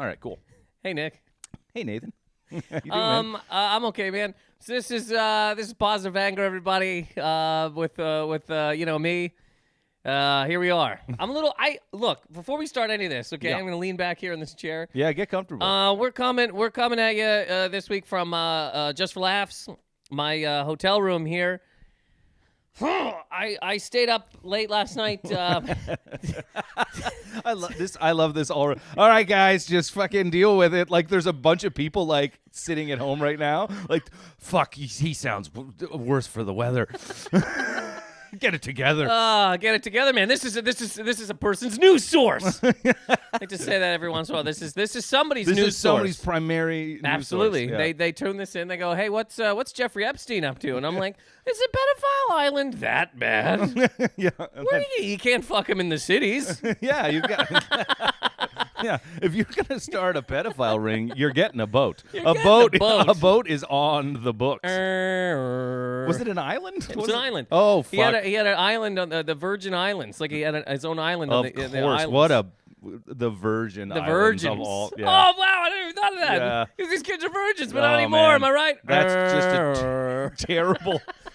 All right, cool. Hey, Nick. Hey, Nathan. How you doing, man? I'm okay, man. So this is Positive Anger, everybody. With me. Here we are. Look, before we start any of this, okay, Yeah. I'm gonna lean back here in this chair. Yeah, get comfortable. We're coming at you this week from Just for Laughs, my hotel room here. I stayed up late last night. I love this. All right, guys, just fucking deal with it. Like, there's a bunch of people like sitting at home right now. Like, fuck, he sounds worse for the weather. Get it together. Get it together, man. This is a person's news source. I like to say that every once in a while. This is somebody's news source. This is somebody's primary news Absolutely. source. Yeah. They tune this in. They go, hey, what's Jeffrey Epstein up to? And I'm like, is a pedophile island that bad? Yeah. You can't fuck him in the cities. Yeah, you got. Yeah, if you're gonna start a pedophile ring, you're getting a boat. A boat is on the books. Was it an island? It was an island. Oh, fuck. He had an island on the Virgin Islands. Like he had his own island on the course. islands. What the Virgin Islands Virgins of all. Yeah. Oh wow, I didn't even thought of that. Yeah. Because these kids are virgins, but not anymore. Man. Am I right? That's just a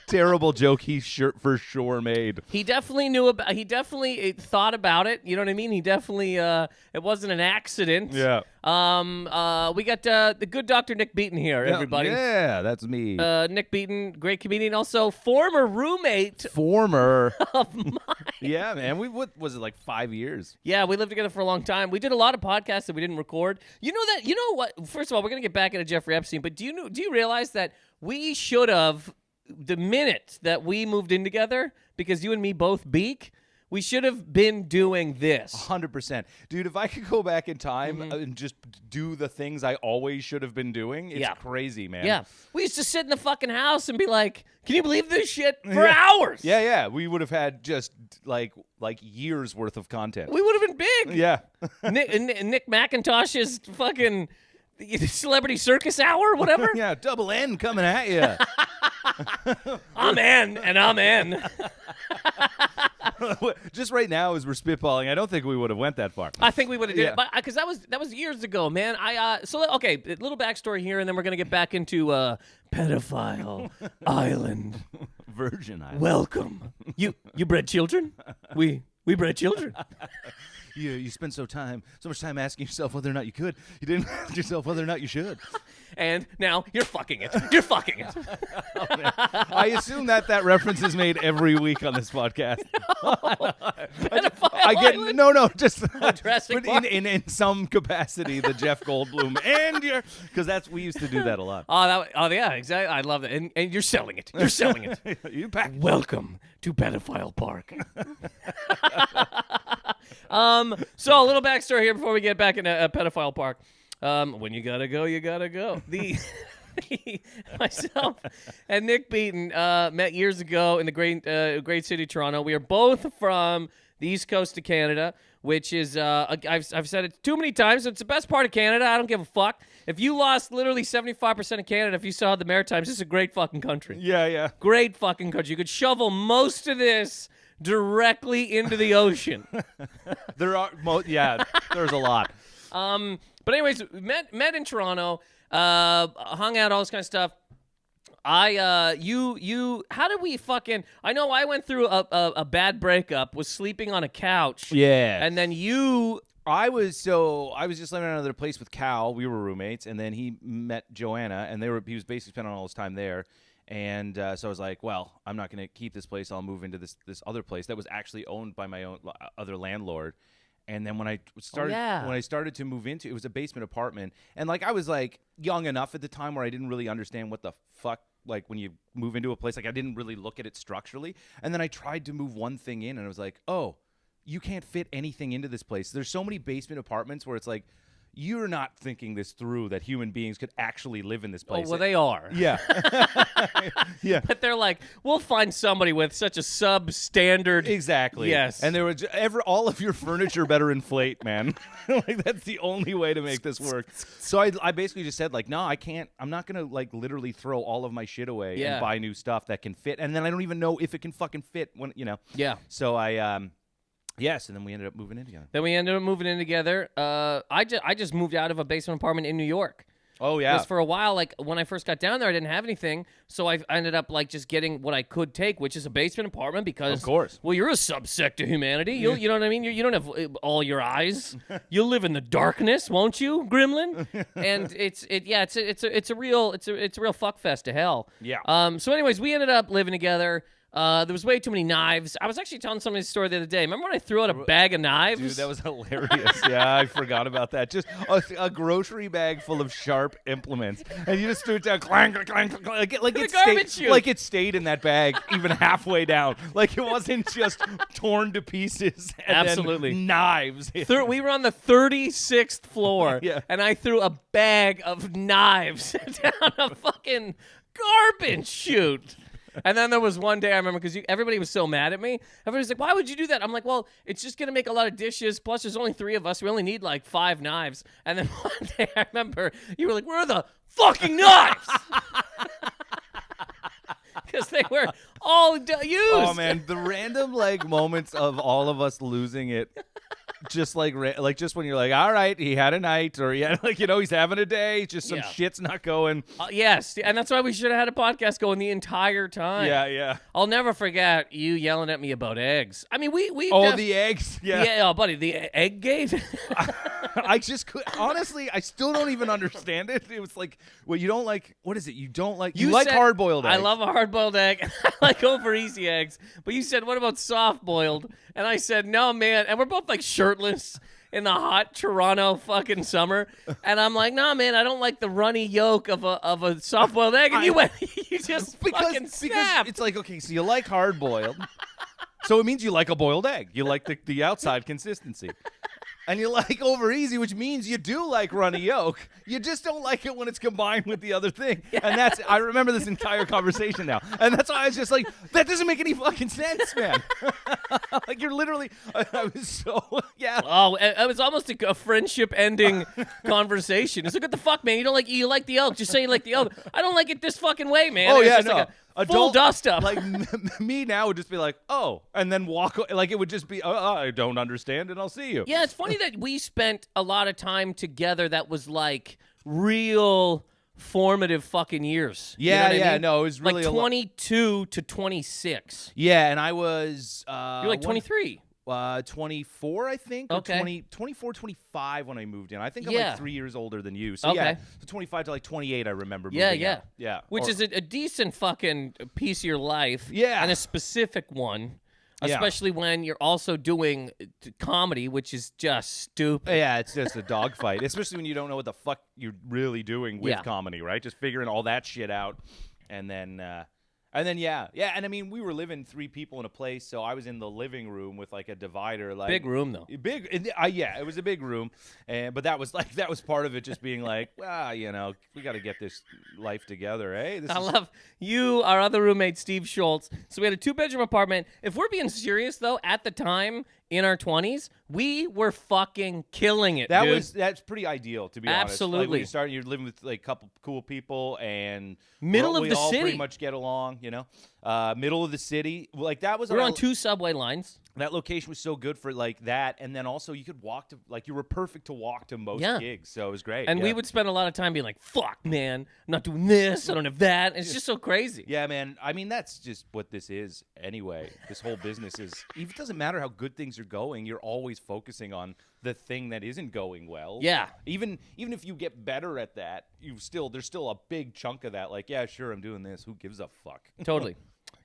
terrible joke he for sure made. He definitely knew about. He definitely thought about it. You know what I mean? He definitely. It wasn't an accident. Yeah. We got the good Dr. Nick Beaton here, everybody. Yeah, that's me. Nick Beaton, great comedian, also former roommate of mine. Yeah, man. What was it, like 5 years? Yeah, we lived together for a long time. We did a lot of podcasts that we didn't record. You know what? First of all, we're gonna get back into Jeffrey Epstein, but do you realize that we should have, the minute that we moved in together, because you and me both beak, we should have been doing this. 100%. Dude, if I could go back in time and just do the things I always should have been doing, it's crazy, man. Yeah. We used to sit in the fucking house and be like, can you believe this shit? For hours. Yeah. We would have had just like years worth of content. We would have been big. Yeah. Nick McIntosh's fucking Celebrity Circus Hour, whatever. Yeah, double N coming at you. I'm in. Just right now, as we're spitballing, I don't think we would have went that far. I think we would have did it, because that was years ago, man. A little backstory here, and then we're gonna get back into Pedophile Island, Virgin Island. Welcome. You bred children? We bred children. You spent so much time asking yourself whether or not you could. You didn't ask yourself whether or not you should. And now you're fucking it. You're fucking it. I assume that reference is made every week on this podcast. Just in some capacity, the Jeff Goldblum and we used to do that a lot. Oh yeah, exactly. I love that. And you're selling it. You're selling it. You back. Welcome to Pedophile Park. So a little backstory here before we get back into Pedophile Park. When you gotta go, you gotta go. Myself and Nick Beaton met years ago in the great city of Toronto. We are both from the East Coast of Canada, which is I've said it too many times. It's the best part of Canada. I don't give a fuck. If you lost literally 75% of Canada, if you saw the Maritimes, this is a great fucking country. Yeah. Great fucking country. You could shovel most of this directly into the ocean. There's a lot. But anyways, met in Toronto, hung out, all this kind of stuff. How did we fucking? I know I went through a bad breakup, was sleeping on a couch. Yeah, and then I was just living in another place with Cal. We were roommates, and then he met Joanna, and he was basically spending all his time there. And so I was like, well, I'm not going to keep this place. I'll move into this other place that was actually owned by my own other landlord. And then when I started to move into, it was a basement apartment, and like I was like young enough at the time where I didn't really understand what the fuck, like when you move into a place, like I didn't really look at it structurally. And then I tried to move one thing in, and I was like, oh, you can't fit anything into this place. There's so many basement apartments where it's like, you're not thinking this through, that human beings could actually live in this place. Oh, well, they are. Yeah. Yeah. But they're like, we'll find somebody with such a substandard. Exactly. Yes. And there was all of your furniture better inflate, man. Like, that's the only way to make this work. So I basically just said, like, no, I can't. I'm not going to, like, literally throw all of my shit away and buy new stuff that can fit. And then I don't even know if it can fucking fit when, you know. Yeah. So I Yes, and then we ended up moving in together. Then we ended up moving in together. I just moved out of a basement apartment in New York. Oh, yeah. Because for a while, like, when I first got down there, I didn't have anything. So I ended up, like, just getting what I could take, which is a basement apartment because... Of course. Well, you're a subsect of humanity. You know what I mean? You don't have all your eyes. You'll live in the darkness, won't you, Gremlin? And it's a real fuck fest to hell. Yeah. So anyways, we ended up living together. There was way too many knives. I was actually telling somebody the story the other day. Remember when I threw out a bag of knives? Dude, that was hilarious. Yeah, I forgot about that. Just a grocery bag full of sharp implements, and you just threw it down, clang, clang, clang, clang, like it stayed in that bag even halfway down. Like it wasn't just torn to pieces. And Absolutely, then knives. We were on the 36th floor, Yeah. and I threw a bag of knives down a fucking garbage chute. And then there was one day I remember because everybody was so mad at me. Everybody's like, why would you do that? I'm like, well, it's just going to make a lot of dishes. Plus, there's only 3 of us. We only need like 5 knives. And then one day I remember you were like, where are the fucking knives? Because they were all used. Oh, man. The random like moments of all of us losing it. Just like just when you're like, all right, he had a night, or he's having a day, just some shit's not going. Yes, and that's why we should have had a podcast going the entire time. Yeah. I'll never forget you yelling at me about eggs. I mean, we the eggs. Yeah, buddy, the egg gate. I just could honestly, I still don't even understand it. It was like, well, you don't like. What is it? You don't like. You like hard boiled eggs. I love a hard boiled egg. I like over easy eggs. But you said, what about soft boiled? And I said, no, man. And we're both like shirtless in the hot Toronto fucking summer. And I'm like, nah, man, I don't like the runny yolk of a soft boiled egg. And you just fucking snapped. Because it's like, okay, so you like hard boiled. So it means you like a boiled egg. You like the outside consistency. And you like over easy, which means you do like runny yolk. You just don't like it when it's combined with the other thing. Yeah. And I remember this entire conversation now. And that's why I was just like, that doesn't make any fucking sense, man. Like you're literally, I was so, yeah. Oh, it was almost a friendship ending conversation. It's like, what the fuck, man? You like the yolk. Just say you like the yolk. I don't like it this fucking way, man. Oh, yeah, just no. like a full dust up. Like me now would just be like, oh, and then walk. Like it would just be, I don't understand, and I'll see you. Yeah, it's funny that we spent a lot of time together. That was like real formative fucking years. Yeah, you know what I mean? No, it was really like 22 to 26. Yeah, and I was. You're like 23. 24, I think. Okay. Or 24, 25 when I moved in. I think I'm Yeah. like 3 years older than you. So Okay. yeah, so 25 to like 28, I remember. Yeah, moving yeah. out. Yeah. Which is a decent fucking piece of your life. Yeah. And a specific one. Yeah. Especially when you're also doing comedy, which is just stupid. Yeah, it's just a dogfight, especially when you don't know what the fuck you're really doing with comedy, right? Just figuring all that shit out, and then yeah, and I mean, we were living 3 people in a place, so I was in the living room with like a divider, like Big room though. Big, yeah, it was a big room, but that was part of it, just being like, we got to get this life together, eh? I love you, our other roommate, Steve Schultz. So we had a 2-bedroom apartment. If we're being serious though, at the time in our 20s, we were fucking killing it. That's pretty ideal, to be honest. Absolutely. Like when you start, you're living with like a couple cool people, and middle of we the all city, pretty much get along. Middle of the city, like that was. We're on 2 subway lines. That location was so good for like that, and then also you could walk to, like, you were perfect to walk to most gigs, so it was great. And we would spend a lot of time being like, fuck, man, I'm not doing this, I don't have that. It's just so crazy. Yeah, man. I mean, that's just what this is anyway. This whole business is, it doesn't matter how good things are going, you're always focusing on the thing that isn't going well. Yeah. Even if you get better at that, there's still a big chunk of that, like, yeah, sure, I'm doing this. Who gives a fuck? Totally.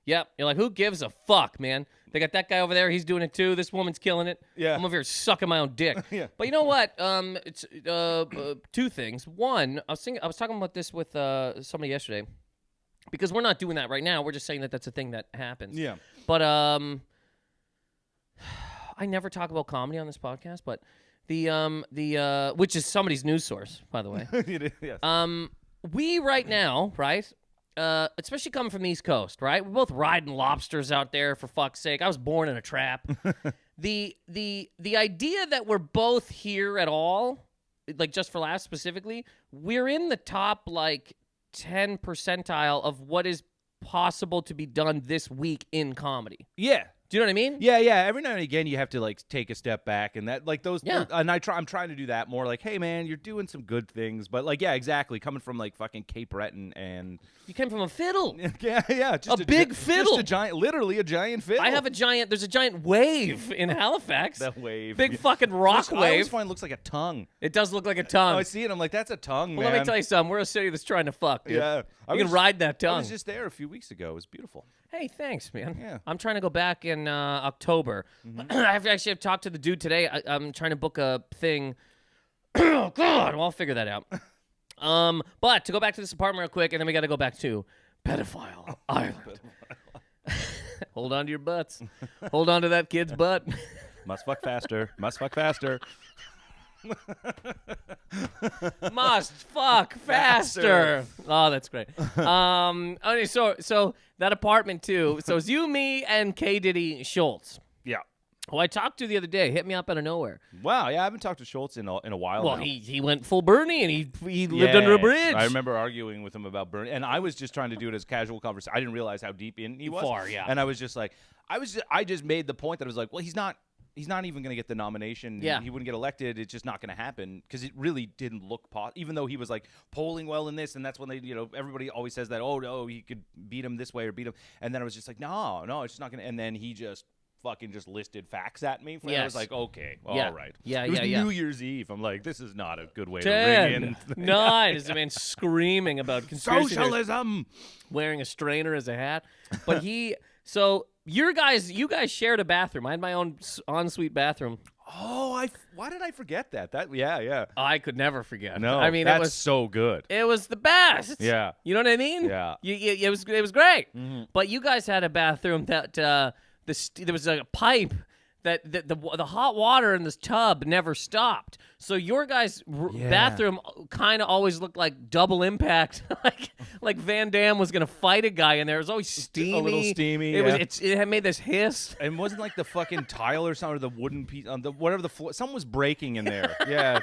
Yep. You're like, who gives a fuck, man? They got that guy over there. He's doing it too. This woman's killing it. Yeah. I'm over here sucking my own dick. Yeah. But you know what? It's 2 things. One, I was talking about this with somebody yesterday, because we're not doing that right now. We're just saying that that's a thing that happens. Yeah. But I never talk about comedy on this podcast, but the which is somebody's news source, by the way. Yes. We right now, right? Especially coming from the East Coast, right? We're both riding lobsters out there, for fuck's sake. I was born in a trap. The idea that we're both here at all, like just for laughs specifically, we're in the top like 10 percentile of what is possible to be done this week in comedy. Yeah. Do you know what I mean? Yeah. Every now and again, you have to like take a step back, and that like those. Yeah. And I'm trying to do that more. Like, hey man, you're doing some good things, but like, yeah, exactly. Coming from like fucking Cape Breton and You came from a fiddle. yeah, just a big fiddle. just a giant, literally a giant fiddle. I have there's a giant wave in Halifax. That wave, big fucking rock I wave. always find it looks like a tongue. It does look like a tongue. Oh, I see it. I'm like, that's a tongue, well, man. let me tell you something. We're a city that's trying to fuck, dude. Yeah, You can ride that tongue. I was just there a few weeks ago. It was beautiful. Hey, thanks, man. Yeah. I'm trying to go back in October. I've talked to the dude today. I'm trying to book a thing. Oh, God. Well, I'll figure that out. But to go back to this apartment real quick, and then we got to go back to Pedophile Island. Hold on to your butts. Hold on to that kid's butt. Must fuck faster. Must fuck faster. Must fuck faster. Oh, that's great. Okay, so that apartment too. So it's you, me, and K. Diddy Schultz, Yeah. who I talked to the other day. Hit me up out of nowhere. Wow. Yeah, I haven't talked to Schultz in a while. Well, now. he went full Bernie and he lived under a bridge. I remember arguing with him about Bernie, and I was just trying to do it as casual conversation. I didn't realize how deep in he was. Far, yeah. And I was just like, I just made the point that I was like, well, he's not even going to get the nomination. Yeah. He wouldn't get elected. It's just not going to happen because it really didn't look even though he was like polling well in this, and that's when they, everybody always says that, oh, no, he could beat him this way or beat him. And then I was just like, no, it's just not going to. And then he just fucking just listed facts at me. Yes. I was like, okay, Yeah. all right. Yeah, it was yeah. New Year's Eve. I'm like, this is not a good way to 10, ring in. 9 is a man screaming about conspiracy theories, Socialism. wearing a strainer as a hat. But so you guys shared a bathroom. I had my own ensuite bathroom. Oh, why did I forget that? Yeah. I could never forget. No, I mean, that's it was so good. It was the best. Yeah. You know what I mean? Yeah. It was great. Mm-hmm. But you guys had a bathroom that there was a pipe that the hot water in this tub never stopped. So your guys' bathroom kind of always looked like double impact, like Van Damme was gonna fight a guy in there. It was always steamy, A little steamy. It had made this hiss. And wasn't like the fucking tile or something, or the wooden piece on the whatever the floor. Something was breaking in there. Yeah.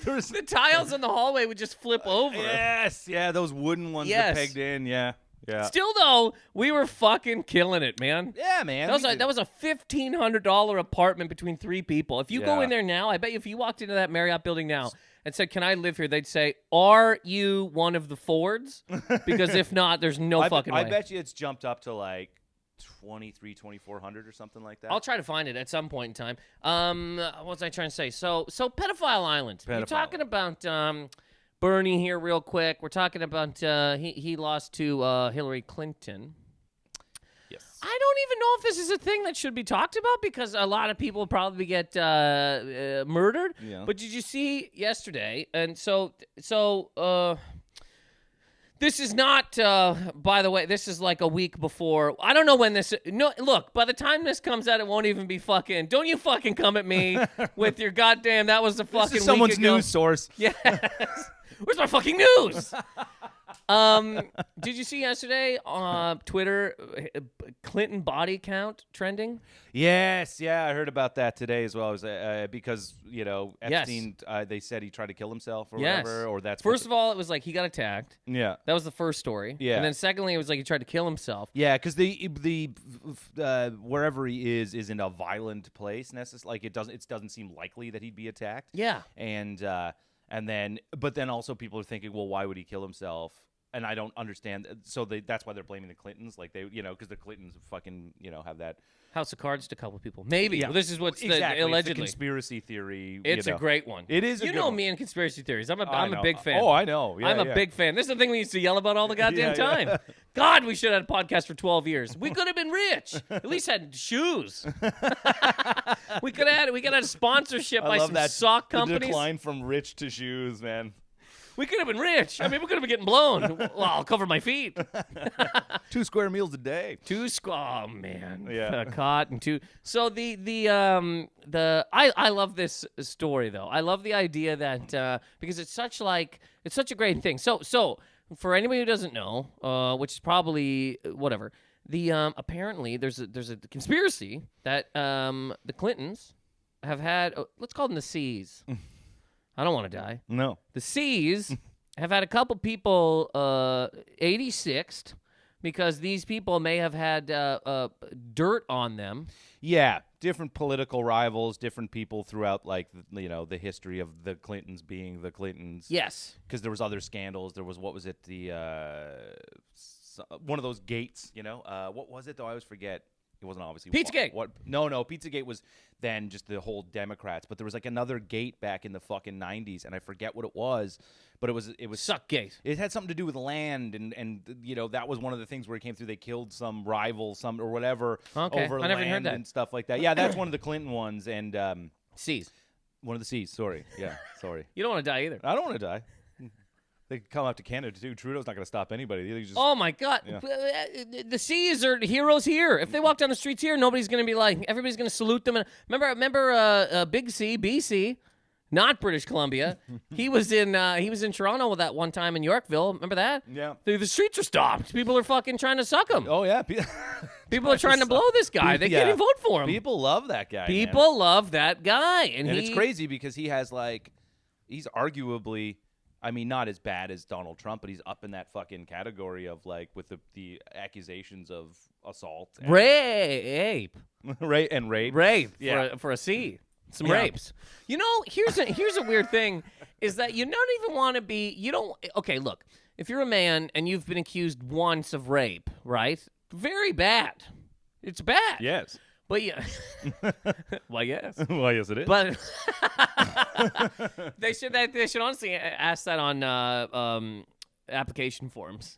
The tiles in the hallway would just flip over. Yes. Yeah. Those wooden ones that pegged in. Yeah. Yeah. Still though, we were fucking killing it, man. Yeah, man. That was a $1,500 apartment between 3 people. If you go in there now, I bet you if you walked into that Marriott building now and said, "Can I live here?" they'd say, "Are you one of the Fords?" Because if not, there's no fucking way. I bet you it's jumped up to like 2,400 or something like that. I'll try to find it at some point in time. What was I trying to say? So Pedophile Island. You're talking about Bernie here real quick. We're talking about he lost to Hillary Clinton. Yes. I don't even know if this is a thing that should be talked about because a lot of people probably get murdered. Yeah. But did you see yesterday? And so this is not, by the way, this is like a week before. I don't know when this. No, look, by the time this comes out, it won't even be fucking. Don't you fucking come at me with your goddamn. That was the fucking. This is someone's week ago. news source. Yes. Where's my fucking news? Did you see yesterday on Twitter Clinton body count trending? Yes, yeah, I heard about that today as well. It was, because Epstein, they said he tried to kill himself or whatever. Or that's first of all, it was like he got attacked. Yeah, that was the first story. Yeah, and then secondly, it was like he tried to kill himself. Yeah, because the wherever he is in a violent place. Like it doesn't seem likely that he'd be attacked. Yeah, but then also people are thinking, well, why would he kill himself? And I don't understand. So that's why they're blaming the Clintons, like because the Clintons fucking have that House of Cards to a couple people. Maybe. Yeah. Well, this is what's exactly. allegedly. It's the conspiracy theory. It's a great one. It is. You know me and conspiracy theories. I'm a big fan. Oh, I know. Yeah, I'm a big fan. This is the thing we used to yell about all the goddamn time. God, we should have had a podcast for 12 years. We could have been rich. At least had shoes. we could have had a sponsorship by some sock companies. The decline from rich to shoes, man. We could have been rich. I mean, we could have been getting blown. Well, I'll cover my feet. 2 square meals a day. Oh man. Yeah. A cot and 2. So I love this story though. I love the idea that because it's such a great thing. So for anybody who doesn't know, which is probably whatever, apparently there's a conspiracy that the Clintons have had. Let's call them the C's. I don't want to die. No. The C's have had a couple people 86'd because these people may have had dirt on them. Yeah, different political rivals, different people throughout, like, the history of the Clintons being the Clintons. Yes. Because there was other scandals. There was, what was it, one of those gates, what was it, though? I always forget. It wasn't obviously Pizzagate. No, Pizzagate was then just the whole Democrats. But there was like another gate back in the fucking 90s, and I forget what it was. But it was Suckgate. It had something to do with land, and that was one of the things where it came through. They killed some rival, or whatever, over I never land heard that. and stuff like that. Yeah, that's one of the Clinton ones, and C's. one of the C's. Sorry, yeah, sorry. You don't want to die either. I don't want to die. They come up to Canada too. Trudeau's not going to stop anybody. They just, Oh my God! Yeah. The C's are heroes here. If they walk down the streets here, nobody's going to be like. Everybody's going to salute them. And remember, Big C, BC, not British Columbia. he was in Toronto with that one time in Yorkville. Remember that? Yeah. The streets are stopped. People are fucking trying to suck him. Oh yeah. People are trying to blow this guy. They Yeah. can't even vote for him. People love that guy. People love that guy, and it's crazy because he has he's arguably. I mean, not as bad as Donald Trump, but he's up in that fucking category of with the accusations of assault, and rape, rape, yeah. for a C. Some Yeah. rapes. Here's a weird thing is that you don't even want to be. You don't. Okay, look. If you're a man and you've been accused once of rape, right? Very bad. It's bad. Yes. But yeah. Well, yes. Well, yes, it is. But they should honestly ask that on application forms,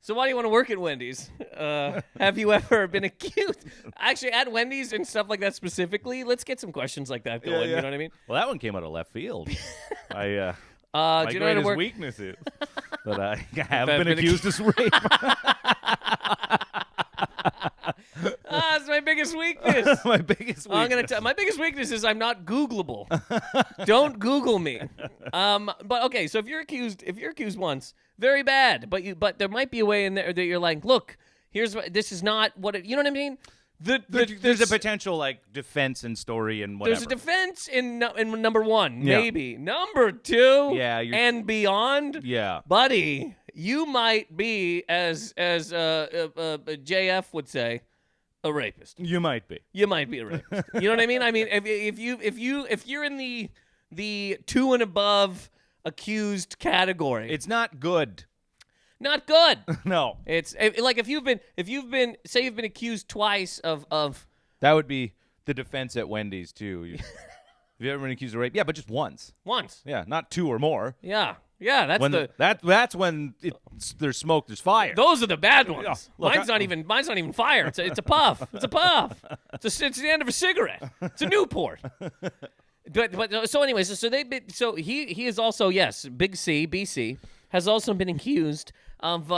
So why do you want to work at Wendy's? Have you ever been accused? Actually, at Wendy's and stuff like that specifically, let's get some questions like that going. Yeah. You know what I mean? Well, that one came out of left field. My do you know how to greatest work? weakness is that I have been accused of rape. It's my biggest weakness. My biggest weakness. I'm gonna tell. My biggest weakness is I'm not Googleable. Don't Google me. But okay, so if you're accused once, very bad. But there might be a way in there that you're like, look, this is not what it. You know what I mean? There's a potential defense and story and whatever. There's a defense in number one, Yeah. maybe number two, Yeah, and beyond. Yeah. Buddy, you might be as JF would say, a rapist. You might be. You might be a rapist. You know what I mean? I mean, if you're in the 2 and above accused category, It's not good. not good. No. It's like if you've been say you've been accused twice of That would be the defense at Wendy's too. Have you ever been accused of rape? Yeah, but just once. once. Yeah, not 2 or more. Yeah. That's When that's when there's smoke, there's fire. those are the bad ones. Yeah, look, mine's not even fire. It's a puff. It's a puff. It's the end of a cigarette. It's a Newport. But so anyways, so he is also, yes, Big C, BC has also been accused of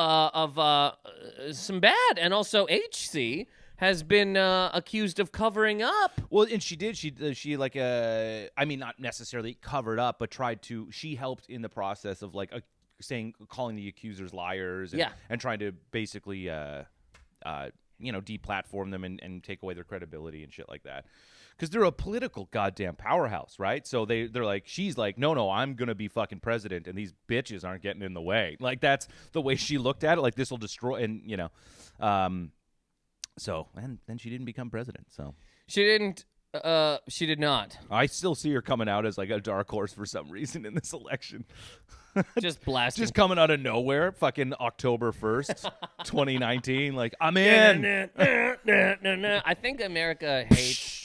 some bad, and also HC has been accused of covering up. Well, and she I mean, not necessarily covered up, but she helped in the process of calling the accusers liars and trying to basically deplatform them and take away their credibility and shit like that. Because they're a political goddamn powerhouse, right? So they're like, she's like, no, I'm gonna be fucking president, and these bitches aren't getting in the way. Like, that's the way she looked at it. Like, this will destroy, and so, and then she didn't become president. So She didn't. She did not. I still see her coming out as a dark horse for some reason in this election. Just blasting. Just coming out of nowhere, fucking October 1st, 2019. Like, I'm in. I think America hates.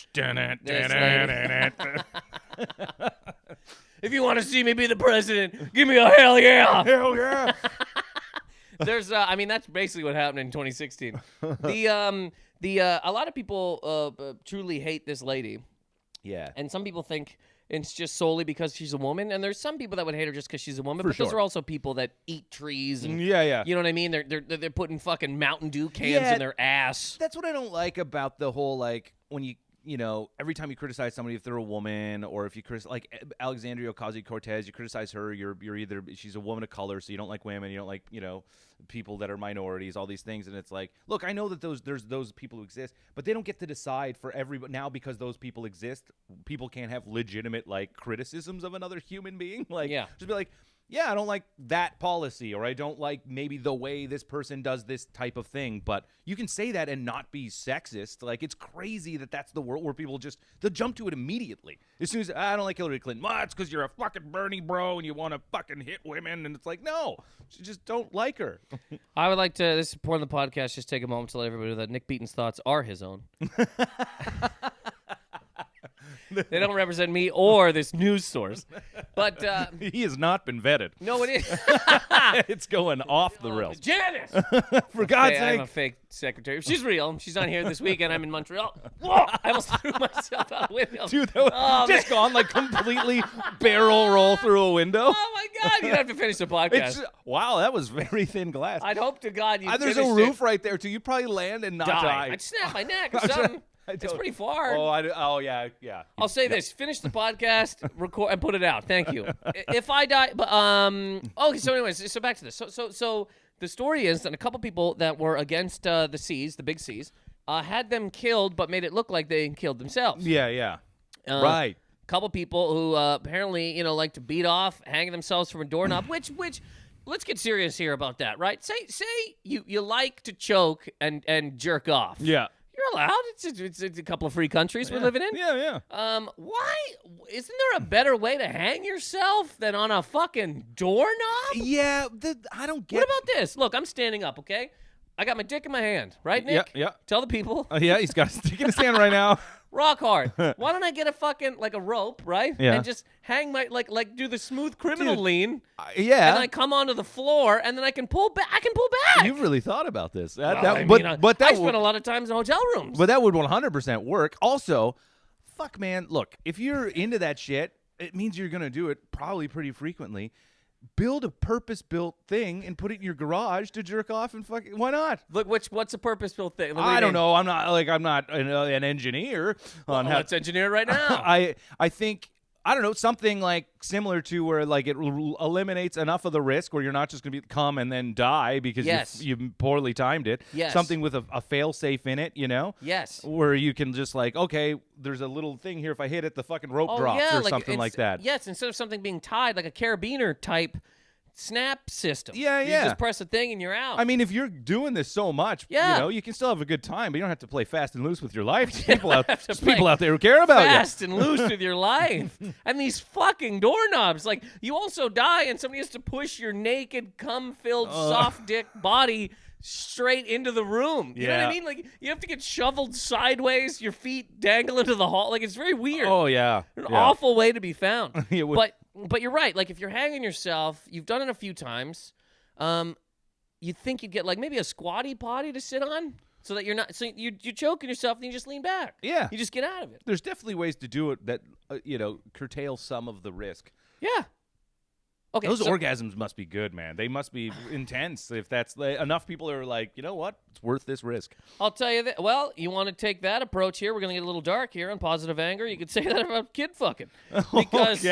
If you want to see me be the president, give me a hell yeah. Hell yeah. There's, I mean, that's basically what happened in 2016. A lot of people truly hate this lady, Yeah. and some people think it's just solely because she's a woman, and there's some people that would hate her just because she's a woman. For But those sure. are also people that eat trees, and Yeah. you know what I mean. They're putting fucking Mountain Dew cans in their ass. That's what I don't like about the whole, when every time you criticize somebody, if they're a woman, or if you criticize, Alexandria Ocasio-Cortez, you criticize her, you're either, she's a woman of color, so you don't like women, you don't like, people that are minorities, all these things, and it's like, look, I know that there's those people who exist, but they don't get to decide for everybody. Now, because those people exist, people can't have legitimate, criticisms of another human being. Yeah. Just be like, yeah, I don't like that policy, or I don't like maybe the way this person does this type of thing. But you can say that and not be sexist. Like, it's crazy that that's the world where people they'll jump to it immediately. As soon as, I don't like Hillary Clinton. Well, it's because you're a fucking Bernie bro and you want to fucking hit women. And it's like, no, you just don't like her. I would like to, this is part of the podcast, just take a moment to let everybody know that Nick Beaton's thoughts are his own. They don't represent me or this news source. But he has not been vetted. No, it is. It's going off the rails. Janice! For God's I have sake. a fake secretary. She's real. She's not here this weekend. I'm in Montreal. Whoa! I almost threw myself out a window. Dude, that was just gone like completely barrel roll through a window. Oh, my God. You'd have to finish the podcast. Wow, that was very thin glass. I'd hope to God you There's a roof right there, too. You'd probably land and not die. I'd snap my neck or something. It's pretty far. Oh, yeah. I'll say this: finish the podcast, record, and put it out. Thank you. If I die, but okay. So, anyways, so back to this. So the story is that a couple people that were against the C's, the big C's, had them killed, but made it look like they killed themselves. Yeah. Right. A couple people who apparently like to beat off, hanging themselves from a doorknob. which let's get serious here about that, right? Say you like to choke and jerk off. Yeah. You're allowed. It's a couple of free countries we're living in. Yeah. Why isn't there a better way to hang yourself than on a fucking doorknob? Yeah, I don't get. What about this? Look, I'm standing up. Okay, I got my dick in my hand. Right, Nick? Yeah. Tell the people. Yeah, he's got a stick in his hand right now. Rock hard. Why don't I get a fucking a rope, right? Yeah. And just hang my like do the smooth criminal lean. Yeah. And then I come onto the floor, and then I can pull back. You've really thought about this. I spent a lot of times in hotel rooms. But that would 100% work. Also, fuck, man. Look, if you're into that shit, it means you're gonna do it probably pretty frequently. Build a purpose-built thing and put it in your garage to jerk off and fucking. Why not? Look, what's a purpose-built thing? I don't know. I'm not an engineer on how. Let's engineer it right now. I think. I don't know, something like similar to where like it eliminates enough of the risk where you're not just going to come and then die because you poorly timed it. Yes. Something with a fail-safe in it, Yes. Where you can just like, okay, there's a little thing here. If I hit it, the fucking rope drops or something like that. Yes, instead of something being tied, like a carabiner type snap system. Yeah. You just press a thing and you're out. I mean, if you're doing this so much, you can still have a good time, but you don't have to play fast and loose with your life. There's people out there who care about fast and loose with your life. And these fucking doorknobs. Like, you also die and somebody has to push your naked, cum-filled, soft dick body straight into the room. You know what I mean? Like, you have to get shoveled sideways, your feet dangle into the hall. Like, it's very weird. Oh, yeah. An awful way to be found. But you're right. Like, if you're hanging yourself, you've done it a few times, you think you'd get, like, maybe a squatty potty to sit on so that you're not – so you're choking yourself and you just lean back. Yeah. You just get out of it. There's definitely ways to do it that, curtail some of the risk. Yeah. Okay, those orgasms must be good, man. They must be intense if that's enough people are like, you know what? It's worth this risk. I'll tell you that. Well, you want to take that approach here. We're going to get a little dark here on Positive Anger. You could say that about kid fucking. Because,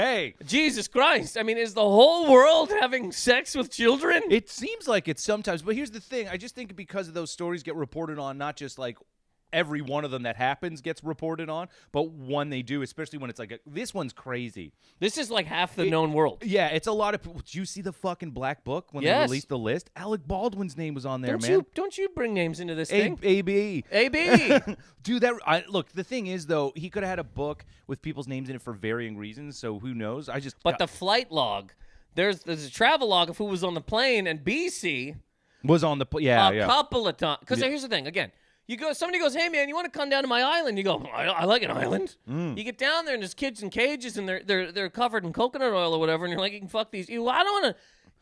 Jesus Christ. I mean, is the whole world having sex with children? It seems like it sometimes. But here's the thing. I just think because of those stories get reported on, not just like every one of them that happens gets reported on, but one they do, especially when it's like, this one's crazy. This is like half the known world. Yeah, it's a lot of people. Did you see the fucking Black Book when they released the list? Alec Baldwin's name was on there, man. Don't you bring names into this thing? AB. Dude, look, the thing is, though, he could have had a book with people's names in it for varying reasons, so who knows? But the flight log, there's a travel log of who was on the plane, and BC was on the a couple of times. Because here's the thing, again. Somebody goes, hey, man, you want to come down to my island? You go, I like an island. You get down there, and there's kids in cages, and they're covered in coconut oil or whatever, and you're like, you can fuck these. I don't want to.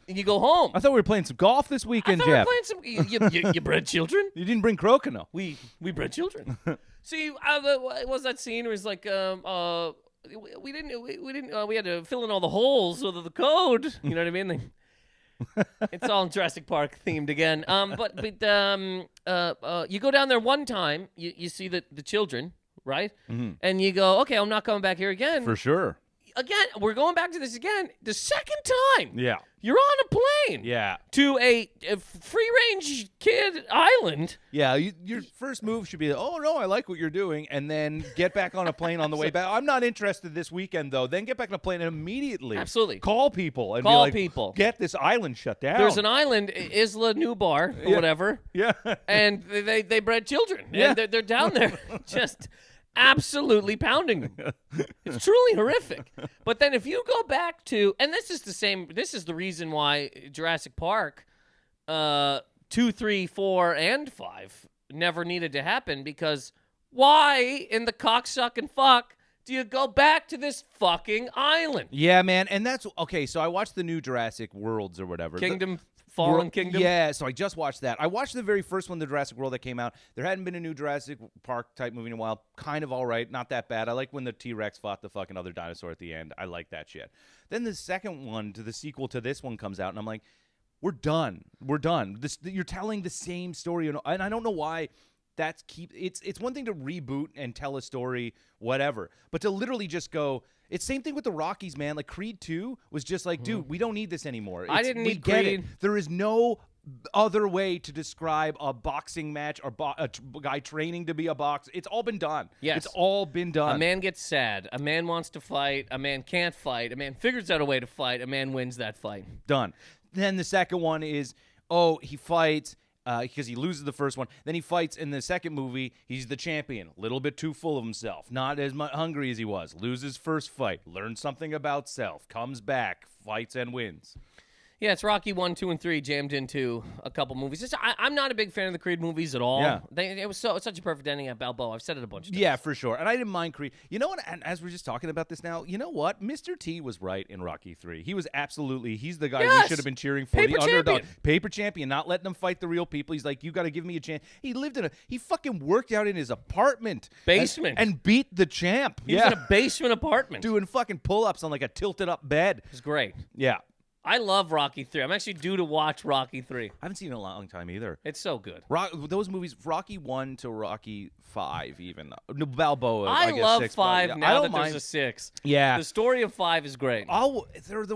And you go home. I thought we were playing some golf this weekend, Jeff. We were playing some. You bred children? You didn't bring crokinole. We bred children. See, what was that scene? It was like, we didn't. We had to fill in all the holes with the code. You know what I mean? It's all Jurassic Park themed again. You go down there one time, you see the children, right? Mm-hmm. And you go, okay, I'm not coming back here again. For sure. again, we're going back to this again. The second time, Yeah. you're on a plane, Yeah. to a free-range kid island. Yeah, your first move should be, oh, no, I like what you're doing, and then get back on a plane on the way back. I'm not interested this weekend, though. Then get back on a plane and immediately Absolutely. call people and be Call like, people. get this island shut down. There's an island, Isla Nublar, or whatever, Yeah. and they bred children. Yeah. And they're down there just absolutely pounding them. It's truly horrific. But then if you go back to, and this is the reason why Jurassic Park 2, 3, 4, and 5 never needed to happen, because why in the cocksucking fuck do you go back to this fucking island? Yeah, man, and that's, okay, so I watched the new Jurassic Worlds or whatever. Fallen Kingdom? Yeah, so I just watched that. I watched the very first one, the Jurassic World, that came out. There hadn't been a new Jurassic Park type movie in a while. Kind of all right, not that bad. I like when the T-Rex fought the fucking other dinosaur at the end. I like that shit. Then the second one, to the sequel to this one, comes out, and I'm like, we're done. We're done. You're telling the same story, and I don't know why. It's one thing to reboot and tell a story, whatever, but to literally just go. It's same thing with the Rockies, man. Like Creed 2 was just like, dude, we don't need this anymore. I didn't need get Creed. it. There is no other way to describe a boxing match or a guy training to be a boxer. It's all been done. Yes. It's all been done. A man gets sad. A man wants to fight. A man can't fight. A man figures out a way to fight. A man wins that fight. Done. Then the second one is, he fights because he loses the first one. Then he fights in the second movie. He's the champion. A little bit too full of himself. Not as hungry as he was. Loses first fight. Learns something about self. Comes back. Fights and wins. Yeah, it's Rocky 1, 2, and 3 jammed into a couple movies. I'm not a big fan of the Creed movies at all. Yeah. It was such a perfect ending at Balboa. I've said it a bunch of times. Yeah, for sure. And I didn't mind Creed. You know what? And as we're just talking about this now, you know what? Mr. T was right in Rocky 3. He's the guy we should have been cheering for. Paper the underdog. champion. Paper champion, not letting them fight the real people. He's like, you got to give me a chance. He fucking worked out in his apartment. Basement. And beat the champ. He was in a basement apartment. Doing fucking pull-ups on like a tilted up bed. It was great. Yeah. I love Rocky 3. I'm actually due to watch Rocky 3. I haven't seen it in a long time either. It's so good. Those movies, Rocky 1 to Rocky 5 even. No, Balboa, I guess love 6. 5 yeah, now I don't that mind. there's a 6. Yeah. The story of 5 is great. There's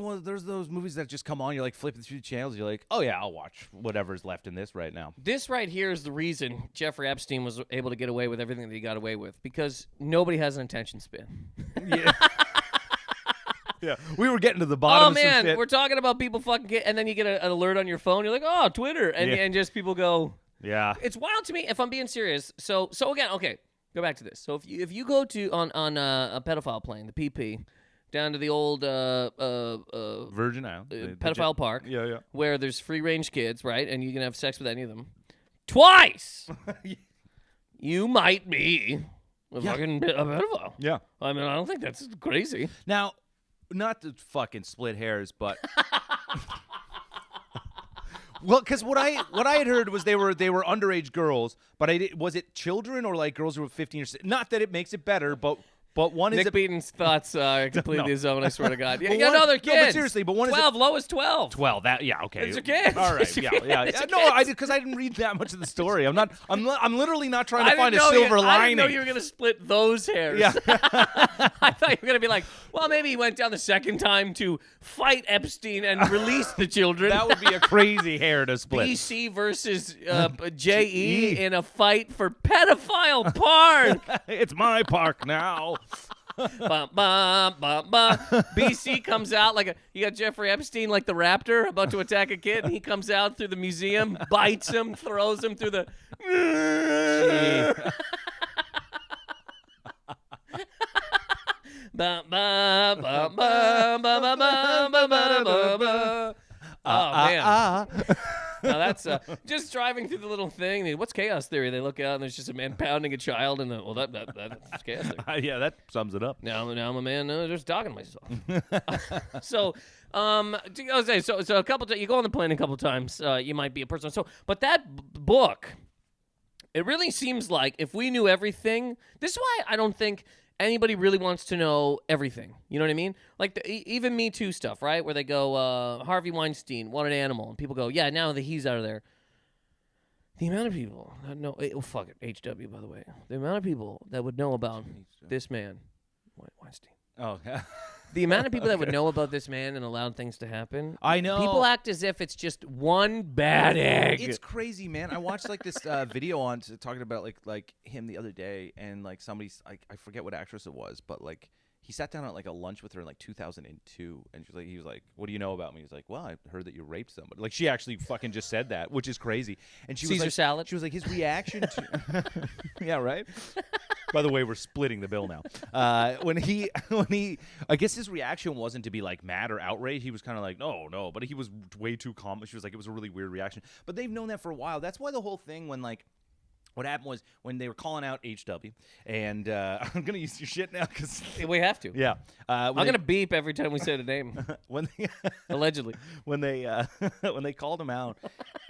those movies that just come on. You're like flipping through the channels. You're like, oh yeah, I'll watch whatever's left in this right now. This right here is the reason Jeffrey Epstein was able to get away with everything that he got away with, because nobody has an attention span. Yeah. Yeah, we were getting to the bottom of some man, shit. we're talking about people fucking and then you get an alert on your phone. You're like, oh, Twitter, and just people go. Yeah, it's wild to me. If I'm being serious, so again, okay, go back to this. So if you go to on a pedophile plane, the PP, down to the old Virgin Island, pedophile park, yeah, where there's free range kids, right, and you can have sex with any of them, twice, you might be a fucking pedophile. Yeah, I mean, I don't think that's crazy. Now, not to fucking split hairs, but well, because what I had heard was they were underage girls, but was it children or like girls who were 15 or 16? Not that it makes it better, but one Nick is Beaton's thoughts are completely his own. I swear to God. Well, Yeah, no, they're kids. No, but seriously, but one 12, is lowest 12. 12. That okay. It's your kids. All right. It's your Yeah. kids. No, I did because I didn't read that much of the story. I'm literally not trying to find a silver lining. I didn't know you were gonna split those hairs. Yeah. I thought you were gonna be like, well, maybe he went down the second time to fight Epstein and release the children. That would be a crazy hair to split. BC versus JE in a fight for pedophile park. It's my park now. Bum, bum, bum, bum. BC comes out you got Jeffrey Epstein like the raptor about to attack a kid, and he comes out through the museum, bites him, throws him through the. Bum, bum, bum, bum, bum, bum, bum, bum, bum, bum. Oh man. Now that's just driving through the little thing. What's chaos theory? They look out and there's just a man pounding a child, and that's chaos theory. Yeah, that sums it up. Now I'm a man just talking to myself. So a couple you go on the plane a couple times, you might be a person. But that book, it really seems like if we knew everything, this is why I don't think anybody really wants to know everything. You know what I mean? Like even Me Too stuff, right? Where they go, Harvey Weinstein, what an animal. And people go, yeah, now that he's out of there. The amount of people that know, fuck it, HW, by the way. The amount of people that would know about this man, Weinstein. Oh, yeah. The amount of people that would know about this man and allowed things to happen. I know. People act as if it's just one bad egg. It's crazy, man. I watched like this video on talking about like him the other day, and like somebody's I forget what actress it was, but like he sat down at like a lunch with her in like 2002, and he was like, "What do you know about me?" He's like, "Well, I heard that you raped somebody." Like she actually fucking just said that, which is crazy. And she was Caesar like, salad. She was like, his reaction to, yeah, right. By the way, we're splitting the bill now. When he, I guess his reaction wasn't to be like mad or outraged. He was kind of like, no, but he was way too calm. She was like, it was a really weird reaction. But they've known that for a while. That's why the whole thing when like. What happened was when they were calling out HW, and I'm going to use your shit now because... We have to. Yeah. I'm going to beep every time we say the name. Allegedly. When they called him out,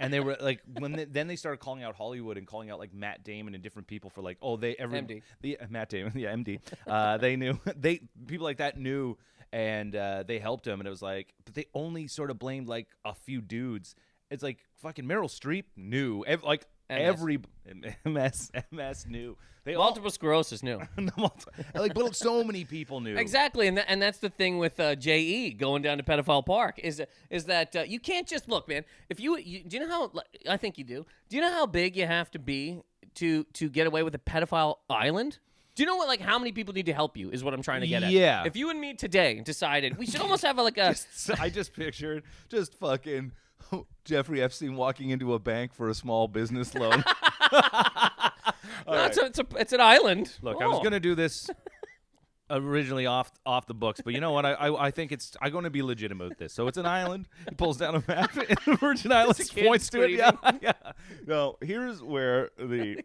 and they were like... Then they started calling out Hollywood and calling out like Matt Damon and different people for like, MD. Matt Damon, yeah, MD. They knew... People like that knew, and they helped him, and it was like... But they only sort of blamed like a few dudes. It's like fucking Meryl Streep knew. Every MS knew. They Multiple sclerosis knew. But so many people knew. Exactly, and that's the thing with JE going down to Pedophile Park is that you can't just look, man. If you do you know how I think you do. Do you know how big you have to be to get away with a pedophile island? Do you know how many people need to help you is what I'm trying to get at. Yeah. If you and me today decided we should almost have a I just pictured just fucking Jeffrey Epstein walking into a bank for a small business loan. It's an island. Look, I was going to do this originally off the books, but you know what? I think I'm going to be legitimate with this. So it's an island. He pulls down a map, and the Virgin Islands points to it. Yeah. No, here's where the.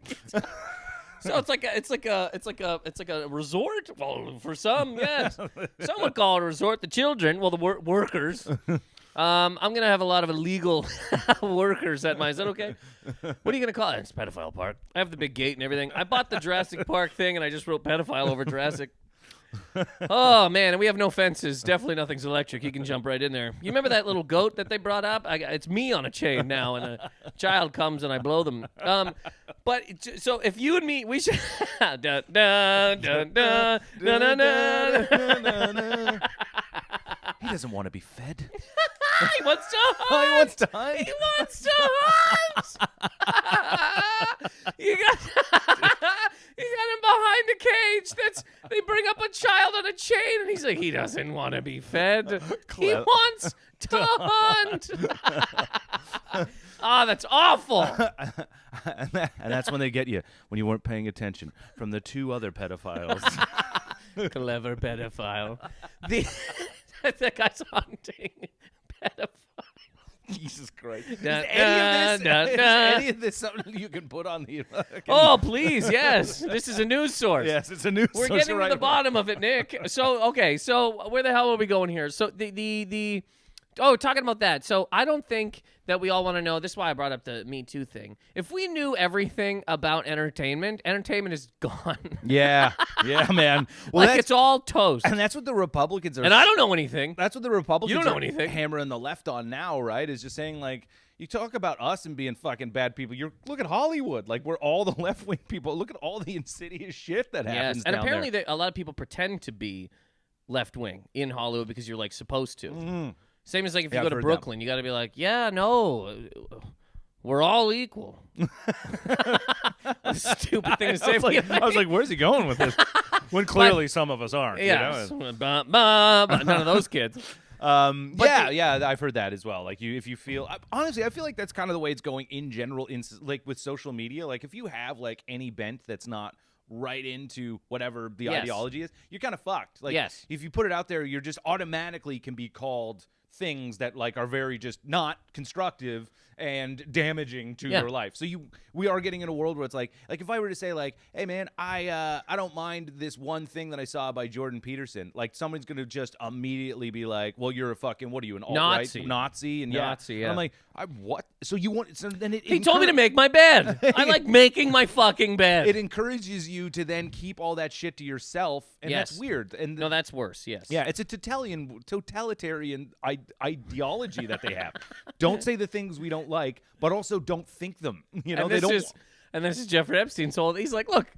So it's like a resort. Well, for some, yes. Some would call it a resort. The children, well, the workers. I'm gonna have a lot of illegal workers at mine. Is that okay? What are you gonna call it? It's Pedophile Park. I have the big gate and everything. I bought the Jurassic Park thing, and I just wrote pedophile over Jurassic. Oh man, and we have no fences. Definitely nothing's electric. You can jump right in there. You remember that little goat that they brought up? It's me on a chain now, and a child comes and I blow them. But so if you and me, we should. Dun, dun, dun, dun, dun, dun, dun. He doesn't want to be fed. He wants to hunt. He wants to hunt. He wants to hunt. You got him behind a cage. They bring up a child on a chain, and he's like, he doesn't want to be fed. He wants to hunt. Oh, that's awful. And that's when they get you, when you weren't paying attention, from the two other pedophiles. Clever pedophile. That guy's hunting pedophile. Jesus Christ. Is any of this something you can put on the... Oh, please, yes. This is a news source. Yes, it's a news source. We're getting to the bottom of it, Nick. So where the hell are we going here? So talking about that. So I don't think that we all want to know. This is why I brought up the Me Too thing. If we knew everything about entertainment is gone. Yeah, man. Well, it's all toast. And that's what the Republicans are. And I don't know anything. That's what the Republicans you don't know anything. Hammering the left on now, right? Is just saying you talk about us and being fucking bad people. Look at Hollywood. We're all the left-wing people. Look at all the insidious shit that happens. Yes, and down apparently there. a lot of people pretend to be left-wing in Hollywood because you're supposed to. Mm. Same as if you go to Brooklyn, you got to be like, yeah, no, we're all equal. Stupid thing to say. I was like, where's he going with this? When clearly some of us aren't. Yeah, you know? None of those kids. I've heard that as well. If you feel honestly, I feel like that's kind of the way it's going in general. With social media, if you have any bent that's not right into whatever the ideology is, you're kind of fucked. If you put it out there, you're just automatically can be called things that are very just not constructive and damaging to your life. So we are getting in a world where it's like if I were to say hey man, I don't mind this one thing that I saw by Jordan Peterson, someone's gonna just immediately be like, well, you're a fucking, what are you, an alt-right Nazi? And Nazi, yeah. I'm like, what? So you want? So then he told me to make my bed. I like making my fucking bed. It encourages you to then keep all that shit to yourself, and that's weird. And no, that's worse. Yes. Yeah, it's a totalitarian ideology that they have. Don't say the things we don't like, but also don't think them. And this is Jeffrey Epstein's whole. He's like, look,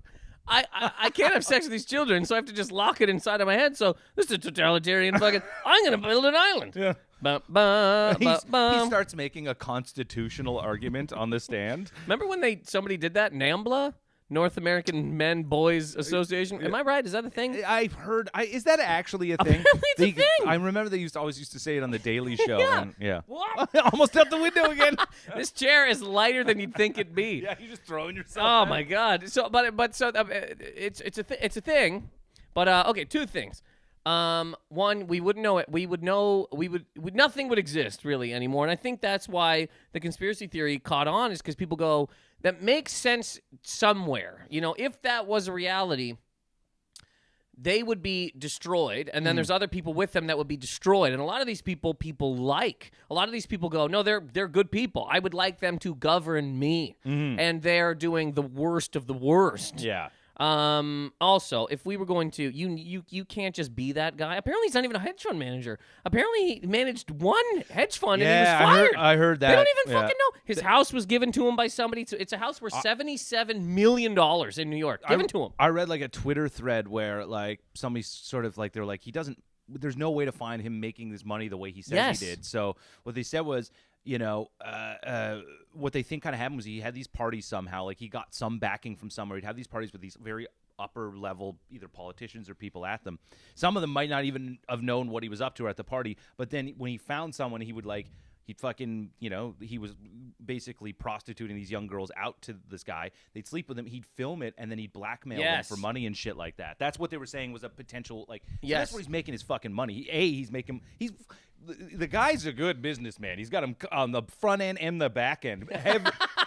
I can't have sex with these children, so I have to just lock it inside of my head. So this is a totalitarian fucking. I'm gonna build an island. Yeah. He starts making a constitutional argument on the stand. Remember when somebody did that? NAMBLA, North American Men Boys Association. Am I right? Is that a thing? I've heard. Is that actually a thing? Apparently it's a thing. I remember they always used to say it on the Daily Show. Yeah. And, yeah. What? Almost out the window again. This chair is lighter than you'd think it'd be. Yeah, you're just throwing yourself. Oh at my it. God! It's a thing. But okay, two things. One, we wouldn't know it. Nothing would exist really anymore, and I think that's why the conspiracy theory caught on, is because people go, that makes sense somewhere. You know, if that was a reality, they would be destroyed, and then there's other people with them that would be destroyed. And a lot of these people like. A lot of these people go, no, they're good people. I would like them to govern me, and they're doing the worst of the worst. Yeah. Also, if we were going to, you can't just be that guy. Apparently, he's not even a hedge fund manager. Apparently, he managed one hedge fund and he was fired. I heard that. They don't even fucking know. His house was given to him by somebody. It's a house worth $77 million in New York. Given to him. I read like a Twitter thread where like somebody sort of like, they're like, there's no way to find him making this money the way he says he did. So what they said was, you know, what they think kind of happened was he had these parties somehow. Like he got some backing from somewhere. He'd have these parties with these very upper level, either politicians or people at them. Some of them might not even have known what he was up to at the party. But then when he found someone, he was basically prostituting these young girls out to this guy. They'd sleep with him. He'd film it, and then he'd blackmail them for money and shit like that. That's what they were saying was a potential, like, so that's where he's making his fucking money. The guy's a good businessman. He's got him on the front end and the back end.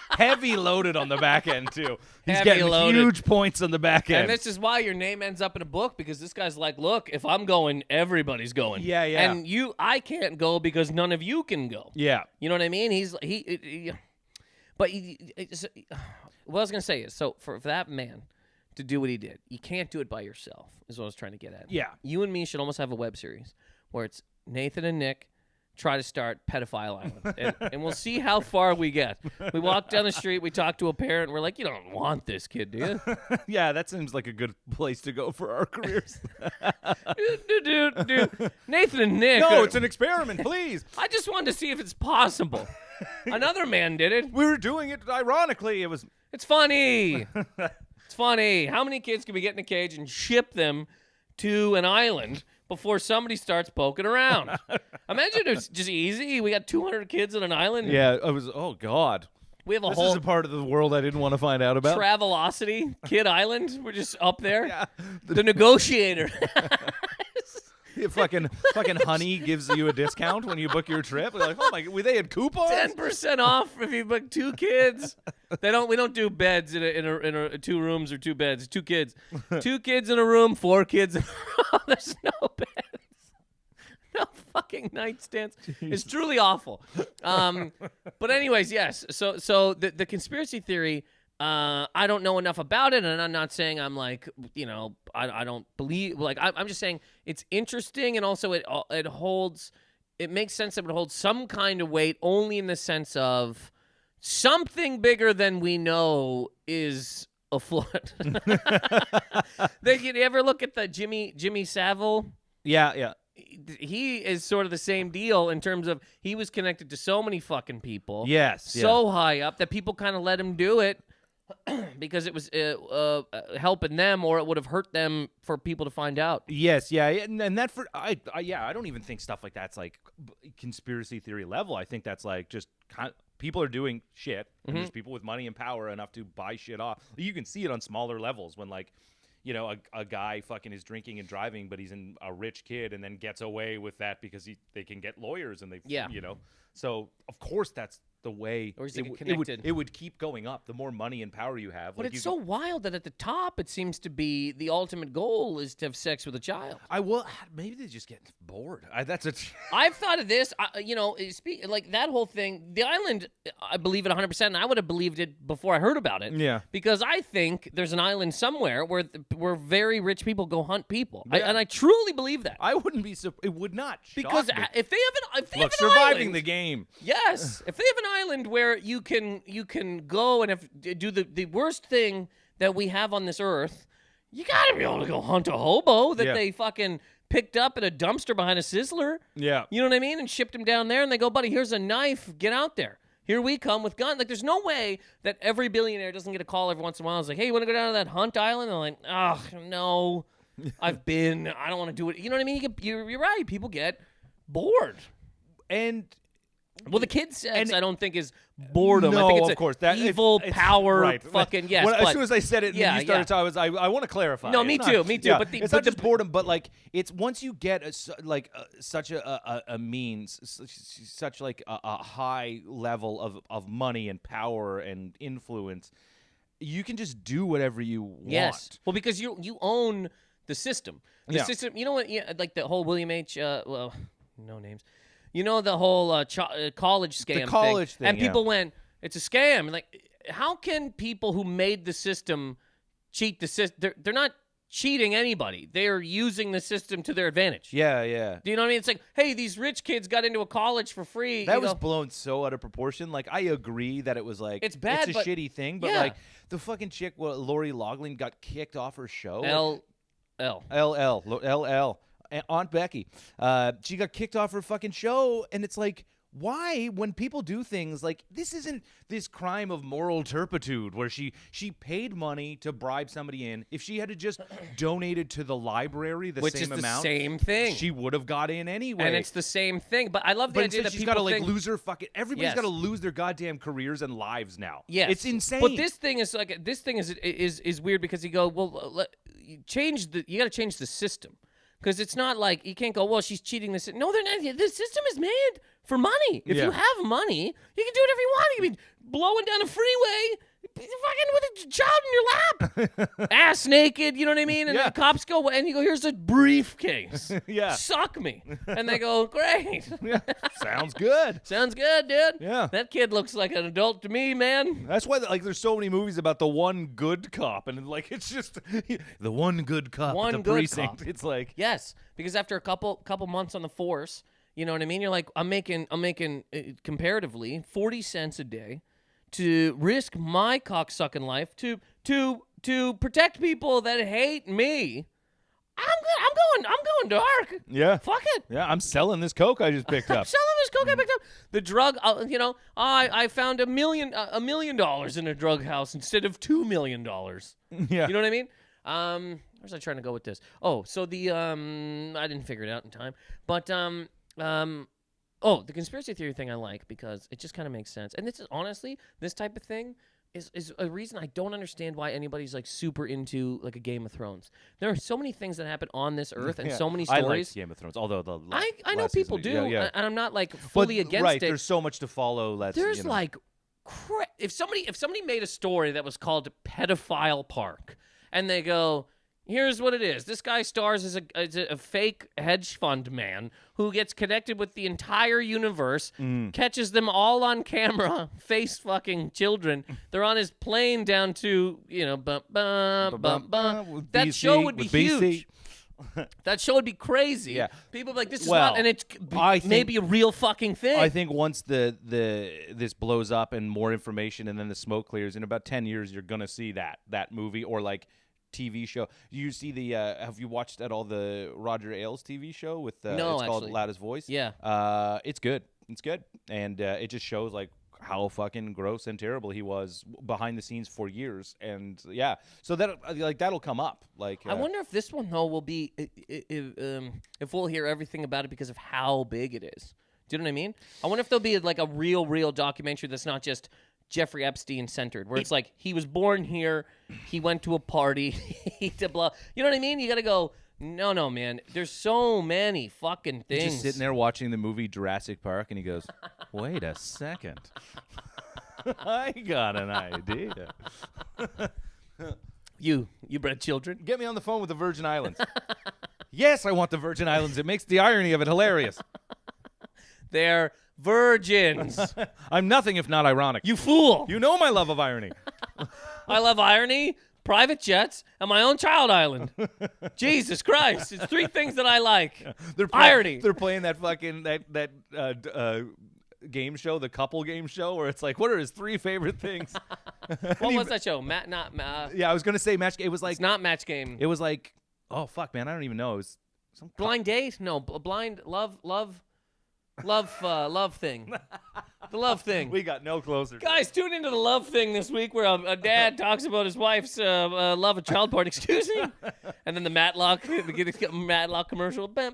Heavy loaded on the back end, too. He's getting huge points on the back end. And this is why your name ends up in a book, because this guy's like, look, if I'm going, everybody's going. Yeah, yeah. And I can't go because none of you can go. Yeah. You know what I mean? What I was going to say is, so for that man to do what he did, you can't do it by yourself, is what I was trying to get at. Yeah. You and me should almost have a web series where it's Nathan and Nick try to start Pedophile Island, and we'll see how far we get. We walk down the street, we talk to a parent, and we're like, you don't want this kid, do you? Yeah, that seems like a good place to go for our careers. Dude. Nathan and Nick. No, it's an experiment, please. I just wanted to see if it's possible. Another man did it. We were doing it ironically. It's funny. It's funny. How many kids can we get in a cage and ship them to an island before somebody starts poking around? Imagine it's just easy. We got 200 kids on an island. Yeah, oh God. We have This is a part of the world I didn't want to find out about. Travelocity, Kid Island. We're just up there. Yeah. The negotiator. Fucking Honey gives you a discount when you book your trip. They're like, oh my, they had coupons. 10% off if you book 2 kids. We don't do beds in a 2 rooms or 2 beds. 2 kids, 2 kids in a room, 4 kids in a room. There's no beds, no fucking nightstands. It's truly awful. But anyways, yes. So the conspiracy theory. I don't know enough about it, and I'm not saying I'm like, you know, I don't believe, like, I'm just saying it's interesting, and also it makes sense that it would hold some kind of weight, only in the sense of something bigger than we know is afoot. You ever look at the Jimmy Savile? Yeah. He is sort of the same deal in terms of he was connected to so many fucking people. Yes. So high up that people kind of let him do it. Because it was helping them, or it would have hurt them for people to find out. Yes, yeah, and that I don't even think stuff like that's like conspiracy theory level. I think that's like just people are doing shit, and there's people with money and power enough to buy shit off. You can see it on smaller levels when, like, you know, a guy fucking is drinking and driving, but he's a rich kid, and then gets away with that because they can get lawyers, and you know. So of course that's the way it would keep going up. The more money and power you have. But like, it's so wild that at the top it seems to be the ultimate goal is to have sex with a child. Maybe they just get bored. I've thought of this. Like that whole thing. The island, I believe it 100%, and I would have believed it before I heard about it. Yeah. Because I think there's an island somewhere where very rich people go hunt people, and I truly believe that. I wouldn't be. It would not. Because if they have an surviving island, the game. Yes, if they have an island where you can go and do the worst thing that we have on this earth, you got to be able to go hunt a hobo that they fucking picked up in a dumpster behind a Sizzler. Yeah. You know what I mean? And shipped him down there, and they go, buddy, here's a knife. Get out there. Here we come with guns. Like, there's no way that every billionaire doesn't get a call every once in a while. It's like, hey, you want to go down to that hunt island? And I'm like, oh, no. I've been. I don't want to do it. You know what I mean? You're right. People get bored. And well, the kid sex, I don't think is boredom. No, I think it's of course. That evil it's, power. Right. Fucking yes. As soon as I said it, and you started talking, I want to clarify. No, me too. Yeah, But it's not just boredom, but like it's once you get such a means, such like a high level of money and power and influence, you can just do whatever you want. Yes. Well, because you own the system. The system. You know what? Yeah, like the whole William H. Well, no names. You know the whole college scam the college thing and people went, it's a scam. Like, how can people who made the system cheat the system? They're not cheating anybody. They're using the system to their advantage. Yeah, yeah. Do you know what I mean? It's like, hey, these rich kids got into a college for free. That was blown so out of proportion. Like, I agree that it was like it's bad, it's a shitty thing, but like the fucking chick, Lori Loughlin, got kicked off her show. LL. Aunt Becky. She got kicked off her fucking show, and it's like, why, when people do things like this, isn't this crime of moral turpitude where she paid money to bribe somebody in? If she had to just donated to the library the Which same is the amount, same thing, she would have got in anyway. And it's the same thing. But I love the idea that she's people got to like think, lose her fucking. Everybody's got to lose their goddamn careers and lives now. Yes, it's insane. But this thing is weird because you go, well, you got to change the system. Because it's not like you can't go, well, she's cheating this. No, they're not. The system is made for money. If you have money, you can do whatever you want. You can be blowing down a freeway, fucking with a child in your lap, ass naked. You know what I mean? And the cops go, and you go, here's a briefcase. Suck me. And they go, great. Sounds good. Sounds good, dude. Yeah. That kid looks like an adult to me, man. That's why like there's so many movies about the one good cop, and like it's just the one good cop at the precinct. Cop. It's like yes, because after a couple months on the force, you know what I mean? You're like, I'm making comparatively 40 cents a day to risk my cocksucking life to protect people that hate me. I'm going dark. Yeah. Fuck it. Yeah, I'm selling this coke I just picked up. I'm selling this coke I picked up. The drug, I found $1 million in a drug house instead of $2 million. Yeah. You know what I mean? Where's I trying to go with this? Oh, so the I didn't figure it out in time, but the conspiracy theory thing I like because it just kind of makes sense. And this is honestly, this type of thing is a reason I don't understand why anybody's like super into like a Game of Thrones. There are so many things that happen on this earth and so many stories. I like Game of Thrones, although I know people do, and I'm not like fully against right, it. There's so much to follow. There's like, if somebody made a story that was called Pedophile Park, and they go, here's what it is. This guy stars as a fake hedge fund man who gets connected with the entire universe, catches them all on camera, face fucking children. They're on his plane down to, that show would be huge. That show would be crazy. Yeah. People would be like, this is not, and it's maybe a real fucking thing. I think once this blows up and more information and then the smoke clears, in about 10 years, you're going to see that movie or like TV show. You see have you watched at all the Roger Ailes TV show with no, it's called actually. Loudest Voice? Yeah. It's good. And it just shows like how fucking gross and terrible he was behind the scenes for years. And yeah, so that'll come up. Like I wonder if this one though will be if we'll hear everything about it because of how big it is. Do you know what I mean? I wonder if there'll be like a real documentary that's not just Jeffrey Epstein centered, where it's like he was born here, he went to a party, he did blah. You know what I mean? You got to go. No, man. There's so many fucking things. He's just sitting there watching the movie Jurassic Park, and he goes, "Wait a second, I got an idea." You bred children? Get me on the phone with the Virgin Islands. Yes, I want the Virgin Islands. It makes the irony of it hilarious. They're virgins. I'm nothing if not ironic. You fool. You know my love of irony. I love irony, private jets, and my own child island. Jesus Christ. It's three things that I like. Irony. They're playing that fucking that game show, the couple game show, where it's like, what are his three favorite things? What was that show? Yeah, I was gonna say Match. It was like It's not Match Game. it was like oh fuck, man, I don't even know. It was some Blind Date? No, Blind Love Thing. The Love Thing. We got no closer. Guys, tune into the Love Thing this week where a dad talks about his wife's love of child porn. Excuse me. And then the Matlock commercial. I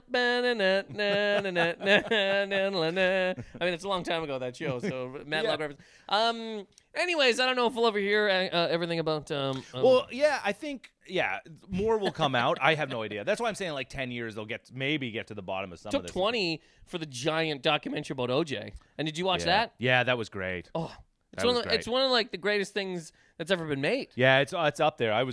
mean, it's a long time ago, that show. So Matlock reference. Anyways, I don't know if we'll ever hear everything about. Well, yeah, I think more will come out. I have no idea. That's why I'm saying like 10 years they'll maybe get to the bottom of some took of this. 20 for the giant documentary about OJ. And did you watch that? Yeah, that was great. Oh, That was great. it's one of like the greatest things that's ever been made. Yeah, it's up there. I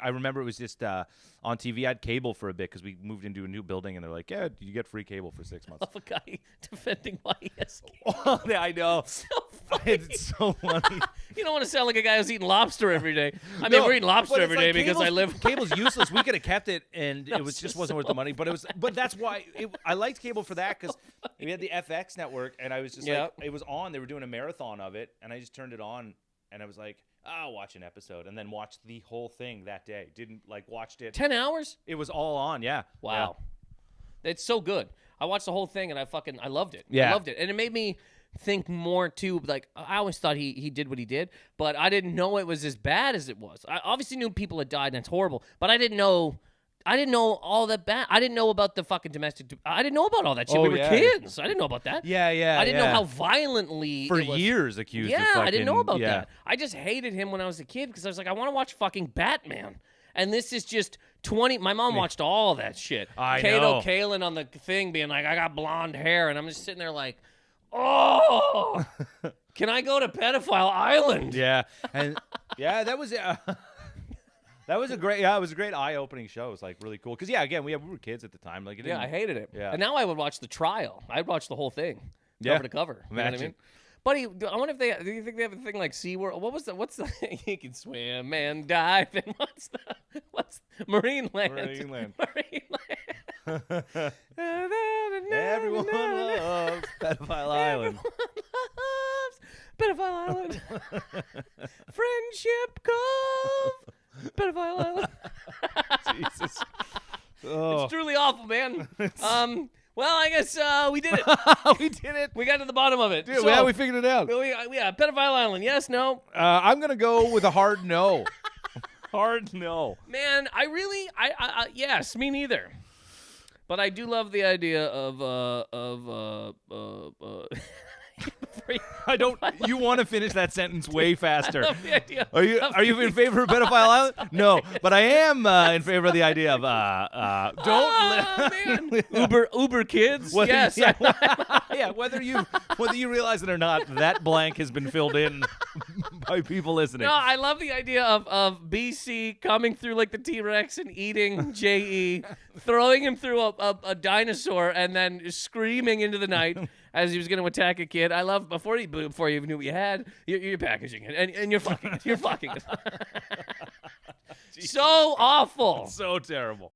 remember it was just on TV. I had cable for a bit because we moved into a new building, and they're like, "Yeah, you get free cable for 6 months." Of a guy defending why he has cable. Oh, yeah, I know. So funny. It's so funny. You don't want to sound like a guy who's eating lobster every day. I mean, we're eating lobster every day because I live. Cable's useless. We could have kept it, and it was just wasn't worth the money. But that's why I liked cable for that because we had the FX network, and I was just like, it was on. They were doing a marathon of it, and I just turned it on, and I was like, I'll watch an episode, and then watched the whole thing that day. Didn't watched it 10 hours. It was all on. Yeah. Wow. Yeah. It's so good. I watched the whole thing, and I loved it. Yeah. I loved it, and it made me think more too. Like, I always thought he did what he did, but I didn't know it was as bad as it was. I obviously knew people had died, and it's horrible, but I didn't know all that bad. I didn't know about the fucking domestic. I didn't know about all that shit. We were kids. I didn't know about that. Yeah. I didn't know how violently for it was. years accused. Yeah, of fucking, I didn't know about that. I just hated him when I was a kid because I was like, I want to watch fucking Batman. And this is just 20. My mom watched all that shit. I Kato know. Kalin on the thing being like, I got blonde hair. And I'm just sitting there like, oh, can I go to Pedophile Island? Yeah, and that was that was a great it was a great eye-opening show. It was like really cool because again we were kids at the time. Like I hated it. Yeah, and now I would watch the trial. I'd watch the whole thing, cover to cover. You know what I mean? Buddy, I wonder if do you think they have a thing like SeaWorld? What's the you can swim and dive and what's Marine Land? Marine Land. Everyone loves Pedophile Island. Pedophile Island. Friendship Cove. Pedophile Island. Jesus. Oh. It's truly awful, man. Well, I guess we did it. We did it. We got to the bottom of it. Dude, so, we figured it out. Yeah, Pedophile Island. Yes, no? I'm going to go with a hard no. Hard no. Man, yes, me neither. But I do love the idea of I don't. You want to finish that sentence way faster. I love the idea. Are you in favor of Pedophile Island? No, but I am in favor of the idea of don't. Man. Uber kids. Whether, yes. Yeah. Whether you realize it or not, that blank has been filled in by people listening. No, I love the idea of BC coming through like the T-Rex and eating JE, throwing him through a dinosaur, and then screaming into the night as he was going to attack a kid. I love before you even knew what you had, you're packaging it and you're fucking it. You're fucking it. So awful. So terrible.